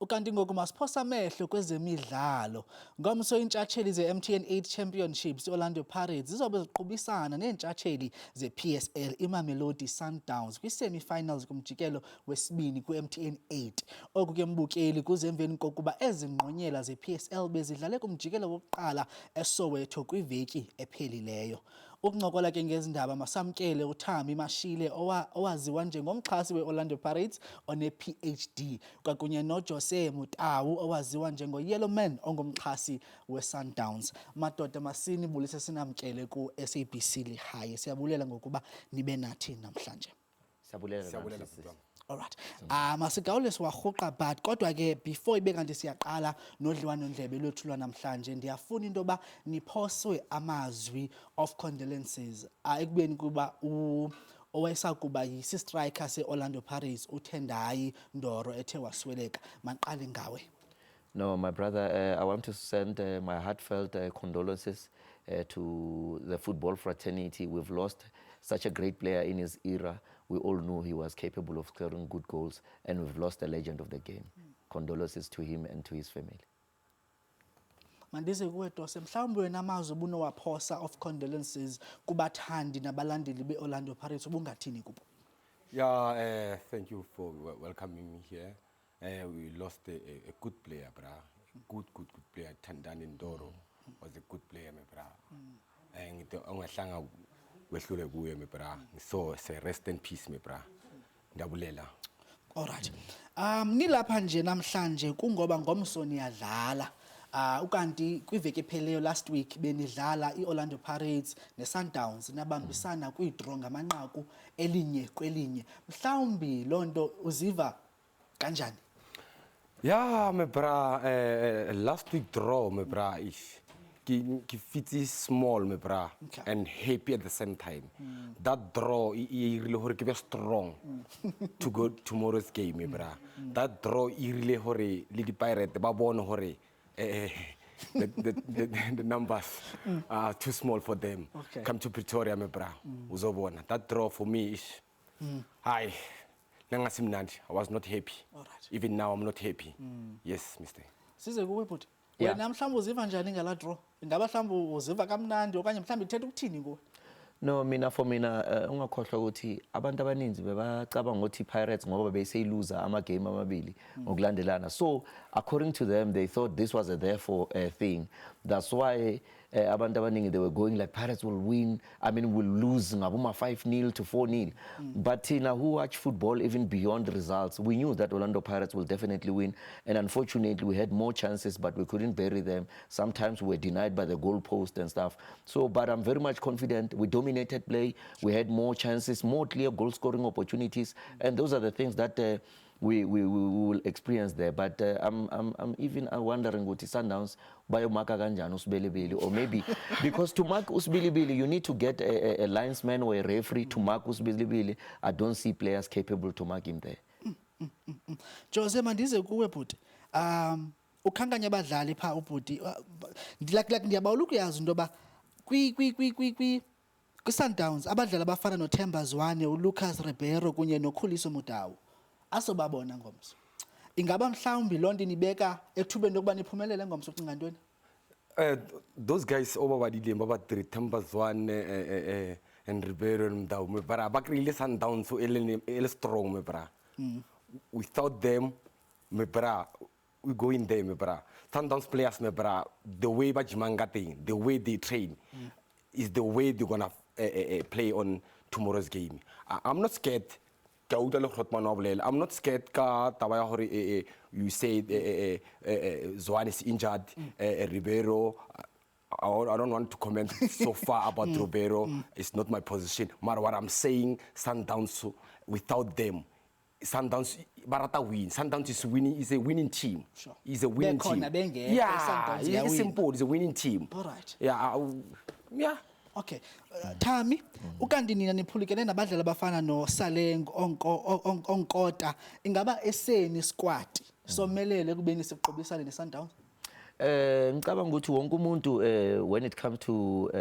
Ukanti ngoku masiphosa amehlo kwezemidlalo. Ngomso intshatsheli ze-MTN 8 Championships Orlando Pirates zizobe ziqhubisana neentshatsheli ze-PSL Imamelodi Sundowns kwi-semi-finals kumjikelo wesibini ku-MTN 8. Oku ke mbukeli kuze emveni kokuba ezinqonyela ze-PSL bezidlale kumjikelo wokuqala eSoweto kwiveki ephelileyo. Ukuncokola ke ngezindaba masamkele uThami Mashile owaziwa njengomxhasi we-Orlando Pirates one-PhD kwakunye noJose Mutawu owaziwa njengo-Yellow Man ongumxhasi we-Sundowns. Madoda masinibulise sinamkele ku-SABC Lihaye. Siyabulela ngokuba nibe nathi namhlanje. Siyabulela. Alright. Masigawule siwarhuqa but kodwa ke before ibe kanti siyaqala nodliwano-ndlebe lwethu lwanamhlanje ndiyafuna into yoba niphoswe amazwi of condolences ekubeni kuba owayesakuba yisi-striker se-Orlando Pirates uTendai Ndoro ethe wasweleka. Maqale ngawe. No, my brother, I want to send my heartfelt condolences to the football fraternity. We've lost such a great player in his era. We all knew he was capable of scoring good goals, and we've lost a legend of the game. Condolences to him and to his family. Mandize kuwe Dose, mhlawumbe wena amazwi ubunowaphosa of condolences kubathandi nabalandeli be-Orlando Pirates ubungathini kubo? Yeah, thank you for welcoming me here. We lost a good player, bra. Good player. Tendai Ndoro was a good player, my bra. And ongahlanga wehlule kuye, my bra. So say rest in peace, my bra. Ndabulela. Alright. Nilapha nje namhlanje kungoba ngomso niyadlala. Ukanti kwiveki epheleyo last week benidlala i-Orlando Pirates ne-Sundowns nabambisana kwi-draw ngamanqaku elinye kwelinye. Mhlawumbi lonto uziva kanjani? Yeah, my bra. Last week draw, my bra, is ki small, my bra, Okay. and happy at the same time. That draw, I really give strong to go tomorrow's game, my bra. That draw, I really hore Lady Pirate, the babon hore. The numbers are too small for them. Okay. Come to Pretoria, my bra. Uzobona. That draw for me is high. I was not happy. Alright. Even now, I'm not happy. Yes, Mr. Size kuwe bhuti. Yeah. Wena mhlawumbe uziva njani ngala draw? Ingaba mhlawumbe uziva kamnandi okanye mhlawumbe ithetha ukuthini kuwe? No, for mina ungakhohlwa ukuthi abantu abaninzi bebacabanga ukuthi Pirates ngoba beseyiluza ama-game amabili ngokulandelana. So according to them, they thought this was a therefore thing. That's why abantu abaningi, they were going like Pirates will win. I mean, will lose ngabuma 5-0 to 4-0. But who watch football even beyond the results, we knew that Orlando Pirates will definitely win. And unfortunately, we had more chances, but we couldn't bury them. Sometimes we were denied by the goalpost and stuff. So, but I'm very much confident. We dominated play. We had more chances, more clear goal-scoring opportunities. And those are the things that we will experience there. But I'm even wondering what is Sundowns bayomaka kanjani uSibelebele, or maybe because to mark uSibelebele you need to get a linesman or a referee to mark uSibelebele. I don't see players capable to mark him there. Jose mandize kuwe bhuti. Ukhankanya abadlali pha ubhuti. Ndiyabawula ukuyazi into yoba kwi-Sundowns abadlali abafana noThemba Zwane, uLucas Ribeiro kunye noKhuliso Mutawu asobabona ngomso. Ingaba mhlawumbi lonto inibeka ethubeni lokuba niphumelele ngomso ucinga ntoni? Those guys over Baba Themba Zwane and Ribeiro and Mutawu, my bra. But really Sundowns so strong, my bra. Without them, my bra, we go in there, my bra. Sundowns players, my bra, the way Bajimanga thing, the way they train, is the way they're gonna play on tomorrow's game. I'm not scared. I'm not scared. You say Zwane is injured, Ribeiro. I don't want to comment so far about Ribeiro. It's not my position. But what I'm saying, Sundowns, without them, Sundowns, Barata win. Sundowns is winning. Is a winning team. Sure. Is a winning team. Yeah, it's simple. It's a winning team. All right. Yeah. Okay. Thami, ukanti nina niphulikene nabadlali abafana noSalengo Onkota, ingaba eseni squad somelele kubeni siqobisane neSundowns? Ngicabanga ukuthi wonke umuntu when it comes to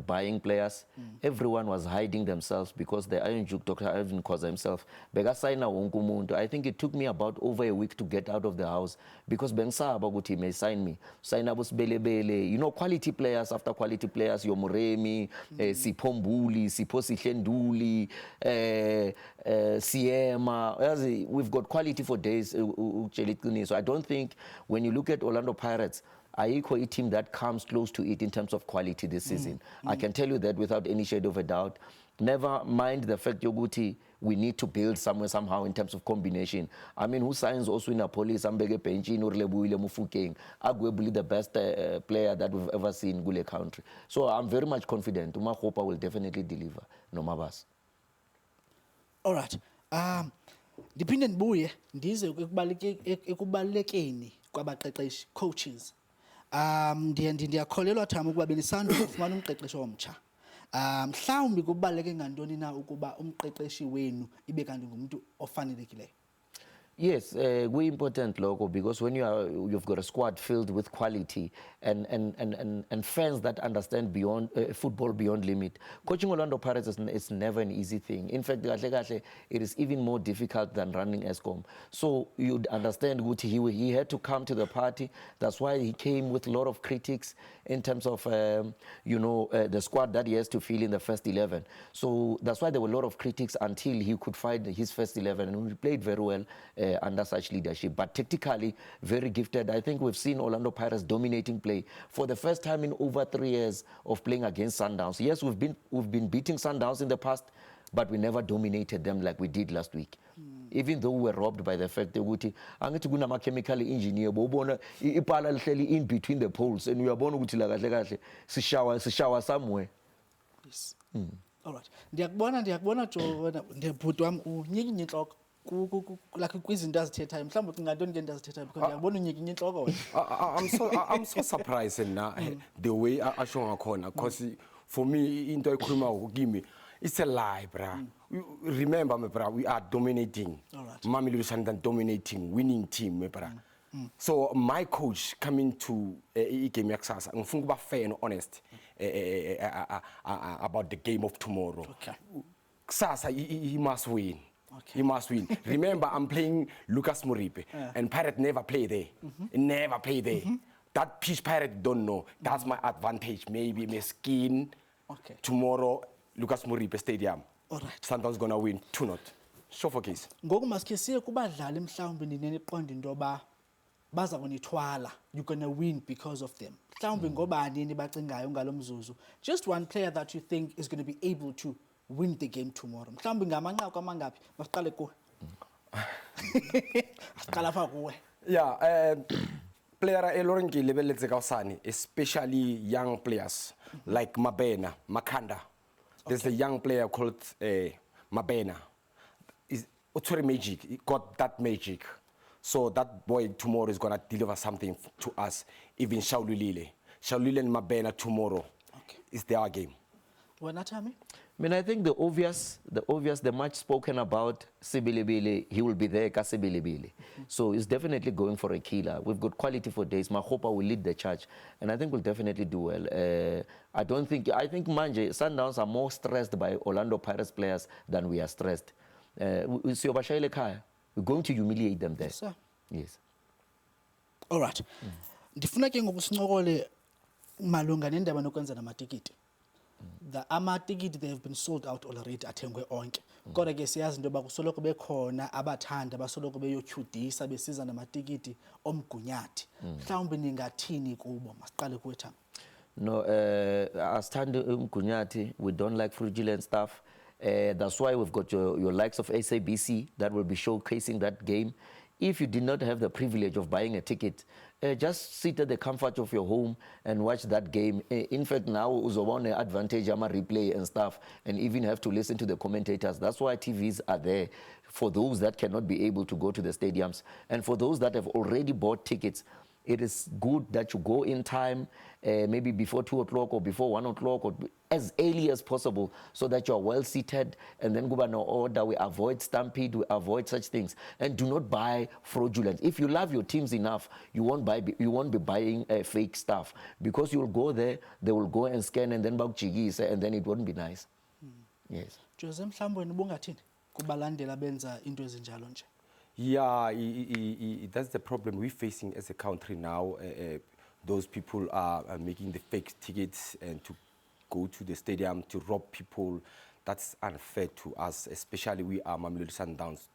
buying players, everyone was hiding themselves because the Iron Duke, Dr. Ivan Khoza himself, bekasayina wonke umuntu. I think it took me about over a week to get out of the house because bengisaba ukuthi he may sign me. Sign up usibelebele, you know, quality players after quality players, Yomuremi, Sipho Mbuli, Sipho Sihlenduli, Siema. We've got quality for days. So I don't think when you look at Orlando Pirates, ayikho a team that comes close to it in terms of quality this season. I can tell you that without any shade of a doubt. Never mind the fact Yoguti, we need to build somewhere somehow in terms of combination. I mean, who signs also in Napoli, Sambege Penchi, Norlebuile Mufukeng, Agwebuli, the best player that we've ever seen in Gule country. So I'm very much confident. Uma Hopa will definitely deliver. No Mabas. All right. Ndiphinde ndibuye ndize ekubalekeni kwabaqeqeshi coaches. Ndiyakholelwa Thami ukuba benisanda ukufumana umqeqeshi omtsha. Mhlawumbi kubaleke ngantoni na ukuba umqeqeshi wenu ibe kanti ngumuntu ofanelekileyo? Yes, we important logo because when you've got a squad filled with quality and fans that understand beyond football beyond limit. Coaching Orlando Pirates is never an easy thing. In fact, it is even more difficult than running ESCOM. So you'd understand he had to come to the party. That's why he came with a lot of critics in terms of the squad that he has to fill in the first 11. So that's why there were a lot of critics until he could find his first 11, and he played very well under such leadership. But tactically, very gifted. I think we've seen Orlando Pirates dominating play for the first time in over 3 years of playing against Sundowns. Yes, we've been beating Sundowns in the past, but we never dominated them like we did last week. Even though we were robbed by the fact that angithi kunama chemical engineer bobona ipala lihleli in between the poles and uyabona ukuthi la kahle kahle sishawa somewhere. Yes. All right. Ndiyakubona Jona ndebhuti wami unyikinye inhloko like kwizinto azithethayo mhlawumbe ucinga ntoni ngento azithethayo because ndiyakubona unyikinye inhloko wena. I'm so surprised na the way asho ngakhona because for me into ekhuluma kimi it's a lie, bra. Remember me, bra, we are dominating. All right. Mamelodi Sundowns dominating, winning team, me, bra. So my coach coming to game yakusasa, ngifuna ukuba fair and honest about the game of tomorrow. Okay. Kusasa he must win. Okay. He must win. Remember, I'm playing Lucas Moripe, and Pirate never play there. Never play there. That pitch Pirate don't know. That's my advantage. Maybe my skin. Okay. Tomorrow, Lucas Moripe Stadium. All right. Sundowns gonna win 2-0. Show for case. Ngoku masikhe siye kubadlali mhlawumbe nineniqonda into yoba baza kunithwala, you're gonna win because of them. Mhlawumbe ngobani nibacingayo ngalo mzuzu. Just one player that you think is going to be able to win the game tomorrow. Mhlawumbe ngamanqaku amangaphi? Masiqale kuwe. Siqala pha kuwe. Yeah, player elorenki lebeletse ka usani, especially young players like Mabena, Makanda. There's a young player called Mabena. Is Otsuri Magic. He got that magic. So that boy tomorrow is gonna deliver something to us. Even Shaululile and Mabena tomorrow is their game. Wena Thami? I mean, I think the obvious, the much spoken about Sibilibili, he will be there, Kasibilibili. So he's definitely going for a killer. We've got quality for days. Mahopa will lead the charge, and I think we'll definitely do well. I think Manje, Sundowns are more stressed by Orlando Pirates players than we are stressed. We're going to humiliate them there. Yes, sir. Yes. All right. Ndifuna ke ngoku sincokole malunga nendaba nokwenza namatikiti. The amatikiti, they have been sold out already athengwe onke. Kodwa ke siyazi into yoba kusoloko bekhona abathanda basoloko beyotyhudisa besiza namatikiti omgunyathi. Mhlawumbe ningathini kubo? Masiqale kuwe Thami. No, asithandi umgunyathi, we don't like fraudulent stuff. That's why we've got your likes of SABC that will be showcasing that game. If you did not have the privilege of buying a ticket, just sit at the comfort of your home and watch that game. In fact, now uzobona advantage ama replay and stuff, and even have to listen to the commentators. That's why TVs are there for those that cannot be able to go to the stadiums. And for those that have already bought tickets, it is good that you go in time, maybe before 2 o'clock or before 1 o'clock, or as early as possible so that you're well seated, and then kuba no order. We avoid stampede, we avoid such things, and do not buy fraudulent. If you love your teams enough, you won't be buying fake stuff, because you'll go there, they will go and scan, and then bakujikise, and then it won't be nice. Yes. Jose mhlawumbe ubungathini kubalandeli benza into ezinjalo nje? Yeah, that's the problem we're facing as a country now. Those people are making the fake tickets and to go to the stadium to rob people. That's unfair to us, especially we are Mamelodi Sundowns.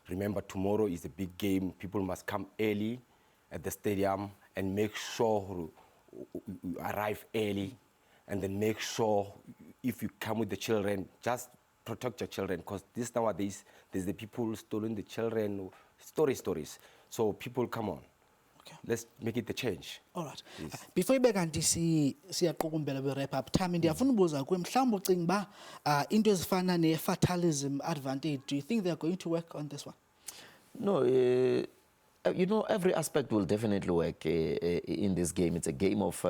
Remember, tomorrow is a big game. People must come early at the stadium and make sure you arrive early, and then make sure if you come with the children, just protect your children, because this nowadays, there's the people stealing the children, stories. So people, come on. Okay. Let's make it the change. All right. Yes. Before ibe kanti siyaqukumbela we wrap up, Thami ndiyafuna ubuza kuwe mhlawumbe ucinga ba into ezifana ne-fatalism advantage, do you think they're going to work on this one? No, you know, every aspect will definitely work in this game. It's a game of,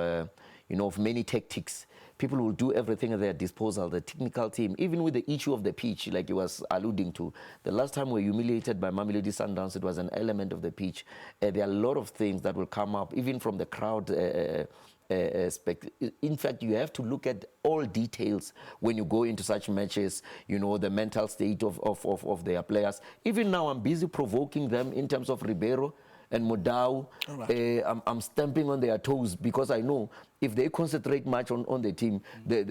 you know, of many tactics. People will do everything at their disposal, the technical team, even with the issue of the pitch, like you was alluding to. The last time we were humiliated by Mamelodi Sundowns, it was an element of the pitch. There are a lot of things that will come up, even from the crowd aspect. In fact, you have to look at all details when you go into such matches, you know, the mental state of their players. Even now, I'm busy provoking them in terms of Ribeiro and Modau. Right. I'm stamping on their toes, because I know if they concentrate much on the team,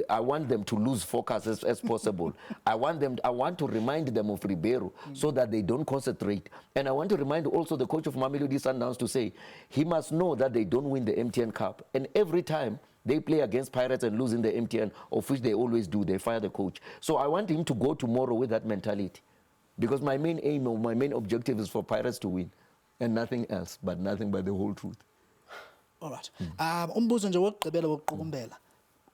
I want them to lose focus as possible. I want to remind them of Ribeiro so that they don't concentrate. And I want to remind also the coach of Mamelodi Sundowns to say he must know that they don't win the MTN Cup. And every time they play against Pirates and lose in the MTN, of which they always do, they fire the coach. So I want him to go tomorrow with that mentality, because my main aim or my main objective is for Pirates to win. And nothing else, but nothing but the whole truth. All right. Umbuzo nje wokugqibela wokuqukumbela.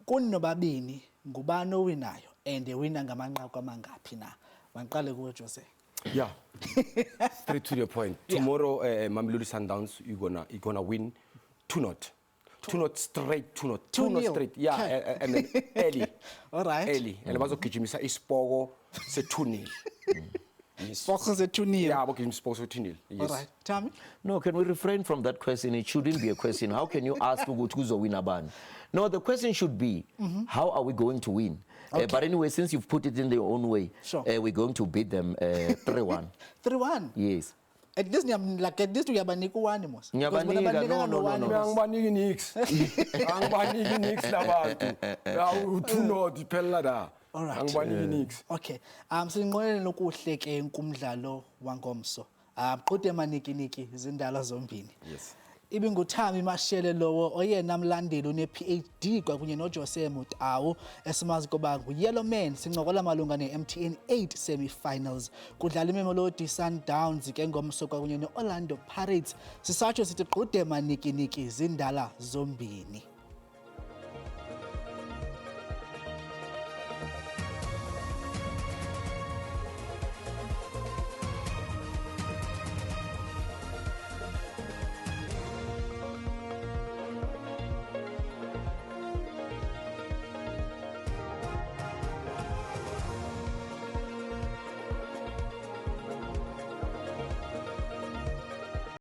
Kuni nobabini ngubani owinayo and ewina ngamanqaku amangaphi na? Mangiqale kuwe Jose. Yeah, straight to the point. Tomorrow, Mamelodi Sundowns, you're gonna win 2-0. 2-0 straight, 2-0. 2-0 straight. Yeah, Okay. and then early. All right. Early. And bazogijimisa isipogo se-2-0. Yes. Foxes at 2-0. Yeah, bagijimisa isipogo se-2-0. Yes. All right. Thami? No, can we refrain from that question? It shouldn't be a question. How can you ask who's a winner ban? No, the question should be, how are we going to win? Okay. But anyway, since you've put it in their own way, Sure. we're going to beat them 3-1. 3-1. Yes. At least uyabanika uwani mos. Ngiyabanika, no. Angibaniki nix. Angibaniki nix labantu. Yawu 2-0 phela la. All right. Angibaniki nix. Okay. Sinqonele nokuhle ke kumdlalo wangomso. Qhude manikiniki izindala zombini. Yes. Ibinguthami Mashele lowo oyena mlandeli une-PhD kwakunye noJose Mutawu esimazi kuba ngu-Yellow Man. Sincokola malunga ne-MTN 8 semi-finals. Kudlala iMamelodi Sundowns ke ngomso kwakunye ne-Orlando Pirates. Sisatsho sithi qhude manikiniki izindala zombini.